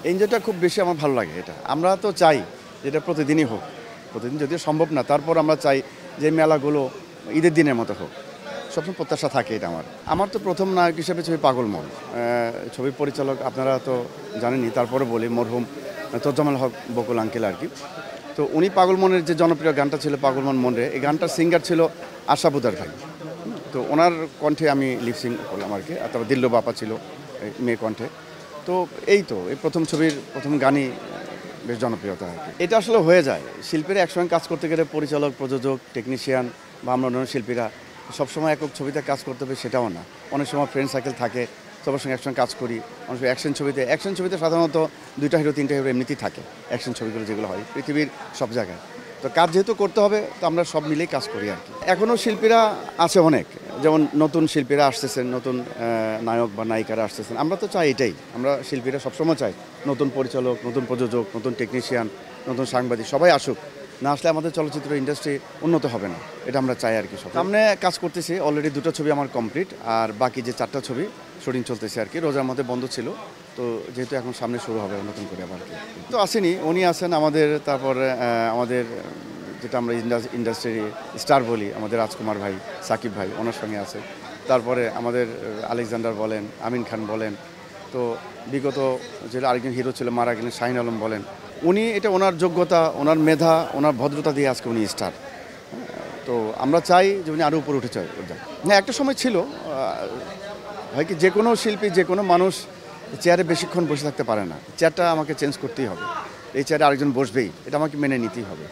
এনজয়টা খুব বেশি আমার ভালো লাগে। এটা আমরা তো চাই যেটা প্রতিদিনই হোক, প্রতিদিন যদিও সম্ভব না, তারপর আমরা চাই যে মেলাগুলো ঈদের দিনের মতো হোক। সবসময় প্রত্যাশা থাকে এটা আমার তো প্রথম নায়ক হিসেবে ছবি পাগল মন। ছবির পরিচালক আপনারা তো জানেনই, তারপরে বলি মরহুম তোজ্জামাল হক বকুল আঙ্কেল আর কি। তো উনি পাগল মনের যে জনপ্রিয় গানটা ছিল পাগল মন মনরে, এই গানটার সিঙ্গার ছিল আশা বুদার ভাই। তো ওনার কণ্ঠে আমি লিপসিং করলাম আর কি, আর তারপর দিল্লু বাপা ছিল মেয়ে কণ্ঠে। তো এই প্রথম ছবির প্রথম গানই বেশ জনপ্রিয়তা আর কি। এটা আসলে হয়ে যায়, শিল্পীরা একসঙ্গে কাজ করতে গেলে পরিচালক, প্রযোজক, টেকনিশিয়ান বা আমরা অন্যান্য শিল্পীরা সবসময় একক ছবিতে কাজ করতে হবে সেটাও না। অনেক সময় ফ্রেন্ড সার্কেল থাকে, সবার সঙ্গে একসঙ্গে কাজ করি। অনেক সময় অ্যাকশন ছবিতে সাধারণত 2টা হিরো 3টা হিরো এমনিতেই থাকে, অ্যাকশন ছবিগুলো যেগুলো হয় পৃথিবীর সব জায়গায়। তো কাজ যেহেতু করতে হবে, তো আমরা সব মিলেই কাজ করি আর কি। এখনও শিল্পীরা আছে অনেক, যেমন নতুন শিল্পীরা আসতেছেন, নতুন নায়ক বা নায়িকারা আসতেছেন। আমরা তো চাই এটাই, আমরা শিল্পীরা সবসময় চাই নতুন পরিচালক, নতুন প্রযোজক, নতুন টেকনিশিয়ান, নতুন সাংবাদিক সবাই আসুক। না আসলে আমাদের চলচ্চিত্র ইন্ডাস্ট্রি উন্নত হবে না, এটা আমরা চাই আর কি। সব সামনে কাজ করতেছি, অলরেডি 2টা ছবি আমার কমপ্লিট, আর বাকি যে 4টা ছবি শুটিং চলতেছে আর কি। রোজার মধ্যে বন্ধ ছিল, তো যেহেতু এখন সামনে শুরু হবে নতুন করে আবার কি। তো আসেনি, উনি আছেন আমাদের, তারপর আমাদের যেটা আমরা ইন্ডাস্ট্রি স্টার বলি, আমাদের রাজকুমার ভাই, সাকিব ভাই ওনার সঙ্গে আছে। তারপরে আমাদের আলেকজান্ডার বলেন, আমিন খান বলেন, তো বিগত যেটা আরেকজন হিরো ছিল মারা গেলেন শাহিন আলম বলেন। উনি এটা ওনার যোগ্যতা, ওনার মেধা, ওনার ভদ্রতা দিয়ে আজকে উনি স্টার। তো আমরা চাই যে উনি আরও উপরে উঠে চাই। হ্যাঁ, একটা সময় ছিল হয় কি, যে কোনো শিল্পী, যে কোনো মানুষ চেয়ারে বেশিক্ষণ বসে থাকতে পারে না। চেয়ারটা আমাকে চেঞ্জ করতেই হবে, এই চেয়ারে আরেকজন বসবেই, এটা আমাকে মেনে নিতেই হবে।